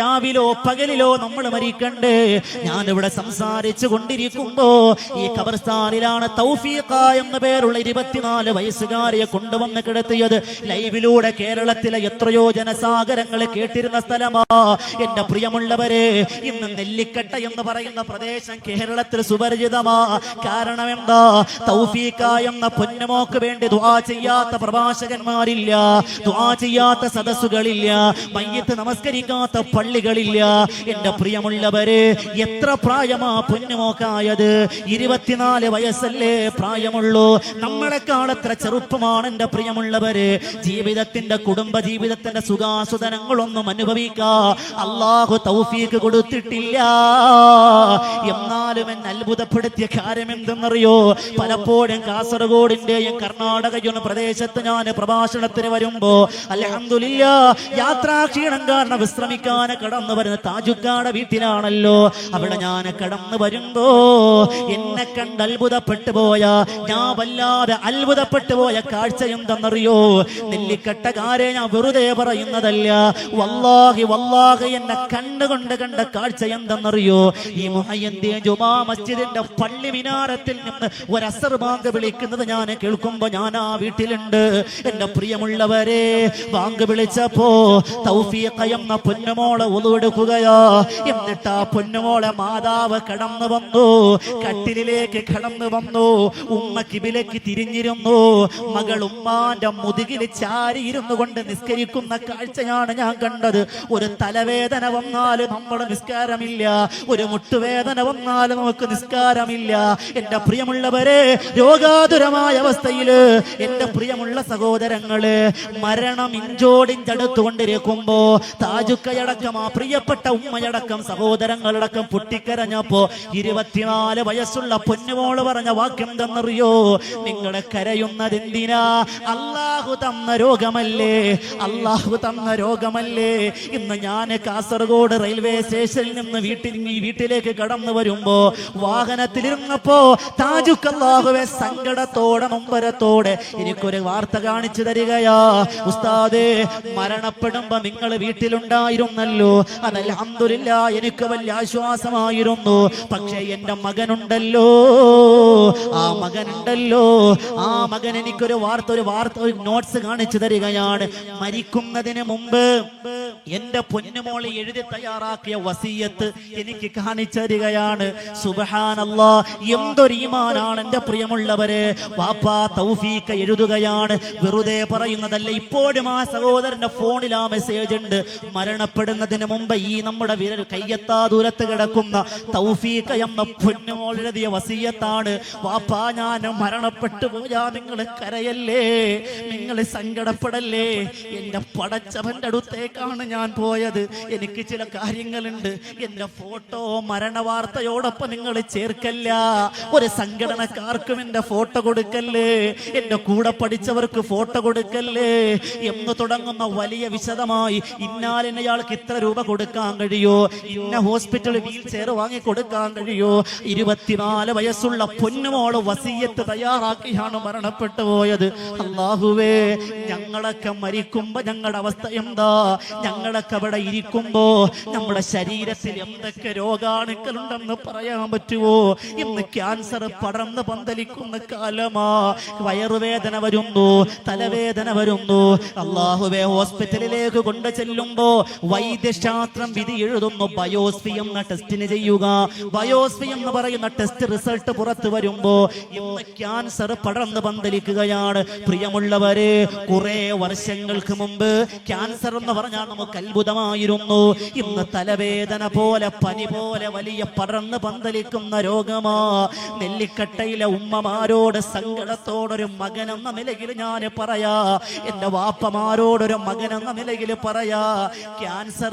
രാവിലോ പകലിലോ നമ്മൾ മരിക്കണ്ടേ? ഞാനിവിടെ സംസാരിച്ചു കൊണ്ടിരിക്കുമ്പോ ഈ ഖബർസ്ഥാനിലാണ് തൗഫീഖ എന്ന പേരുള്ള 24 വയസ്സുകാരിയെ കൊണ്ടുവന്ന് കിടത്തിയത്. ലൈവിലൂടെ കേരളത്തിലെ എത്രയോ ജനസാഗരങ്ങൾ കേട്ടിരുന്ന സ്ഥലമാ. എന്റെ പ്രിയമുള്ളവരെ, ഇന്ന് നെല്ലിക്കട്ട എന്ന് പറയുന്ന പ്രദേശം കേരളത്തിൽ സുപരിചിതമാ. കാരണം എന്താ? തൗഫീഖ എന്ന പൊന്നുമോക്ക് വേണ്ടി ദുആ ചെയ്യാത്ത പ്രഭാഷകന്മാരില്ല, ദുആ ചെയ്യാത്ത സദസ്സുകളില്ല, മയ്യിത്ത് നമസ്കരിക്കാത്ത പള്ളികളില്ല. എന്റെ പ്രിയമുള്ളവരെ, എത്ര പ്രായമാ പൊന്നുമോക്കായത്? 24 വയസ്സല്ലേ പ്രായമുള്ളൂ. നമ്മളെക്കാൾ എത്ര ചെറുപ്പമാണ് എന്റെ പ്രിയമുള്ളവരെ. ജീവിതത്തിന്റെ കുടുംബ ജീവിതത്തിന്റെ സുഖാസുതനങ്ങളൊന്നും അനുഭവിക്കാ അള്ളാഹു തൗഫീഖ് കൊടുത്തിട്ടില്ല. എന്നാലും എന്നെ അത്ഭുതപ്പെടുത്തിയ കാര്യം എന്തെന്നറിയോ? പലപ്പോഴും കാസർഗോഡിന്റെയും കർണാടകയുടെ പ്രദേശത്ത് ഞാൻ പ്രഭാഷണത്തിന് വരുമ്പോ അൽഹംദുലില്ലാഹ് യാത്രാക്ഷീണം കാരണം വിശ്രമിക്കാൻ കടന്നു വരുന്ന താജുക്കാടെ വീട്ടിലാണല്ലോ. അവിടെ ഞാൻ കടന്നു വരുമ്പോ എന്നെ കണ്ട് അത്ഭുതപ്പെട്ടു പോയ, ഞാൻ വല്ലാതെ അത്ഭുതപ്പെട്ടു പോയ കാഴ്ച എന്തെന്നറിയോ? നെല്ലിക്കട്ടക്കാരെ ഞാൻ വെറുതെ പറയുന്നതല്ല, വല്ലാഹി വല്ലാഹി എന്നെ കണ്ടുകൊണ്ട് കണ്ട കാഴ്ച എന്തെന്നറിയോ? ഈ മുഹയ്യദ്ദീൻ ജുമാ മസ്ജിദിന്റെ പള്ളി മിനാരത്തിൽ നിന്ന് ഒരു അസർ ബാങ്ക് വിളിക്കുന്നത് ഞാൻ കേൾക്കുമ്പോ ഞാൻ ആ വീട്ടിലുണ്ട്. എന്റെ പ്രിയമുള്ളവരെ, ബാങ്ക് വിളിച്ചപ്പോ തൗഫീഖ എന്ന പൊന്നുമോളെ ഉളുവെടുക്കുകയാ. എന്നിട്ട് ആ പൊന്നുമോളെ മാതാവ് കടന്നു വന്നു, കട്ടിലിലേക്ക് കടന്നു വന്നു. ഉമ്മ കിബിലേക്ക് തിരിഞ്ഞിരുന്നു. മകൾ ഉമ്മാന്റെ മുതുകിൽ ചാരിയിരുന്നു കൊണ്ട് നിസ്കരിക്കുന്ന കാഴ്ചയാണ് ഞാൻ കണ്ടത്. ഒരു തലവേദന വന്നാൽ നമ്മുടെ നിസ്കാരമില്ല, ഒരു മുട്ടുവേദന വന്നാൽ നമുക്ക് നിസ്കാരമില്ല. എന്റെ പ്രിയമുള്ളവരെ, രോഗാതുരമായ അവസ്ഥയില് എന്റെ പ്രിയമുള്ള സഹോദരങ്ങള് മരണം ഇഞ്ചോടിഞ്ചടുത്തുകൊണ്ടിരിക്കുമ്പോ താജുക്കയടക്കം ആ പ്രിയപ്പെട്ട ഉമ്മയടക്കം സഹോദരങ്ങളടക്കം പൊട്ടിക്കരഞ്ഞപ്പോ 24 വയസ്സുള്ള പൊന്നുമോള് പറഞ്ഞ വാക്കെന്തെന്നറിയോ? നിങ്ങളെ കരയുന്നത് എന്തിനാ? അള്ളാഹു തന്ന രോഗമല്ലേ, അള്ളാഹു തന്ന രോഗമല്ലേ. ഇന്ന് ഞാൻ കാസർഗോഡ് റെയിൽവേ സ്റ്റേഷനിൽ നിന്ന് വീട്ടിലേക്ക് കടന്നു വരുമ്പോ വാഹനത്തിലിരുന്നപ്പോ താജുക്ക് അല്ലാഹുവേ സങ്കടത്തോടെ നൊമ്പരത്തോടെ എനിക്കൊരു വാർത്ത കാണിച്ചു തരികയാ. ഉസ്താദേ, മരണപ്പെടുമ്പോ നിങ്ങൾ വീട്ടിലുണ്ടായിരുന്നല്ലോ, അത് അൽഹംദുലില്ലാഹ് എനിക്ക് വലിയ ആശ്വാസമായിരുന്നു. പക്ഷെ എന്റെ മകനുണ്ടല്ലോ, ആ മകനുണ്ടല്ലോ, ആ മകൻ എനിക്കൊരു ഒരു നോട്ട്സ് കാണിച്ചു തരികയാണ്. മരിക്കുന്നതിന് മുമ്പ് എന്റെ പൊന്നുമോളെ എഴുതി തയ്യാറാക്കിയ വസിയത്ത് എനിക്ക് കാണിച്ചു തരികയാണ്. സുബ്ഹാനല്ലാഹ്, എന്തൊരു ഈമാനാണ് എന്റെ പ്രിയമുള്ളവരെ. വാപ്പാ തൗഫീഖ എഴുതുകയാണ്, വെറുതെ പറയുന്നതല്ല. ഇപ്പോഴും ആ സഹോദരന്റെ ഫോണിൽ ആ മെസ്സേജ് ഉണ്ട്. മരണപ്പെടുന്നതിന് മുമ്പ് ഈ നമ്മുടെ വിരൽ കയ്യെത്താ ദൂരത്ത് കിടക്കുന്ന തൗഫീഖ എന്ന പൊന്നുമോൾ എഴുതിയ വസിയത്താണ്. വാപ്പാ, ഞാൻ മരണപ്പെട്ടു പോയാ നിങ്ങൾ കരയല്ലേ, നിങ്ങൾ സങ്കടപ്പെടല്ലേ. എന്റെ പടച്ചവന്റെ അടുത്തേക്കാണ് ഞാൻ പോയത്. എനിക്ക് ചില കാര്യങ്ങളുണ്ട്. എന്റെ ഫോട്ടോ മരണവാർത്തയോടൊപ്പം നിങ്ങൾ ചേർക്കല്ല. ഒരു സംഘടനക്കാർക്കും എന്റെ ഫോട്ടോ കൊടുക്കല്ലേ, എന്റെ കൂടെ പഠിച്ചവർക്ക് ഫോട്ടോ കൊടുക്കല്ലേ എന്ന് തുടങ്ങുന്ന വലിയ വിശദമായി. ഇന്നാലിന്നയാൾക്ക് ഇത്ര രൂപ കൊടുക്കാൻ കഴിയോ, ഇന്ന ഹോസ്പിറ്റലിൽ വീൽ ചെയർ വാങ്ങി കൊടുക്കാൻ കഴിയോ. 24 വയസ്സുള്ള പൊന്നുമോള് വസിയത്ത് തയ്യാറാക്കിയാണ് മരണപ്പെട്ടു പോയത്. അല്ലാഹുവേ, ഞങ്ങളൊക്കെ മരിക്കുമ്പോ ഞങ്ങളുടെ അവസ്ഥ എന്താ? ഞങ്ങളൊക്കെ അവിടെ ഇരിക്കുമ്പോ നമ്മുടെ ശരീരത്തിൽ എന്തൊക്കെ രോഗാണുക്കളുണ്ടെന്ന് പറയാൻ പറ്റുമോ? ഇന്ന് ക്യാൻസർ പടർന്ന് പന്തലിക്കുന്ന കാലമാ. വയറുവേദന വരുന്നു, തലവേദന വരുന്നു. അല്ലാഹുവേ, ഹോസ്പിറ്റലിലേക്ക് കൊണ്ടു ചെല്ലുമ്പോ വൈദ്യശാസ്ത്രം വിധി എഴുതുന്നു, ബയോപ്സി എന്ന ടെസ്റ്റിന് ചെയ്യുക. ബയോപ്സി എന്ന് പറയുന്ന ടെസ്റ്റ് റിസൾട്ട് പുറത്തു വരുമ്പോ ഇന്ന് ക്യാൻസർ പടർന്ന് പന്തലിക്കുകയാണ്. പ്രിയമുള്ളവരെ, കുറെ വർഷങ്ങൾക്ക് മുമ്പ് ക്യാൻസർ എന്ന് പറഞ്ഞാൽ നമുക്ക് അത്ഭുതമായിരുന്നു. ഇന്ന് തലവേദന പോലെ, പനി പോലെ വലിയ പടർന്ന് പന്തലിക്കുന്ന രോഗമാ. നെല്ലിക്കട്ടയിലെ ഉമ്മമാരോട് സങ്കടത്തോടൊരു മകനെന്ന നിലയിൽ ഞാൻ പറയാ, എന്റെ വാപ്പമാരോടൊരു മകനെന്ന നിലയിൽ പറയാ, ക്യാൻസർ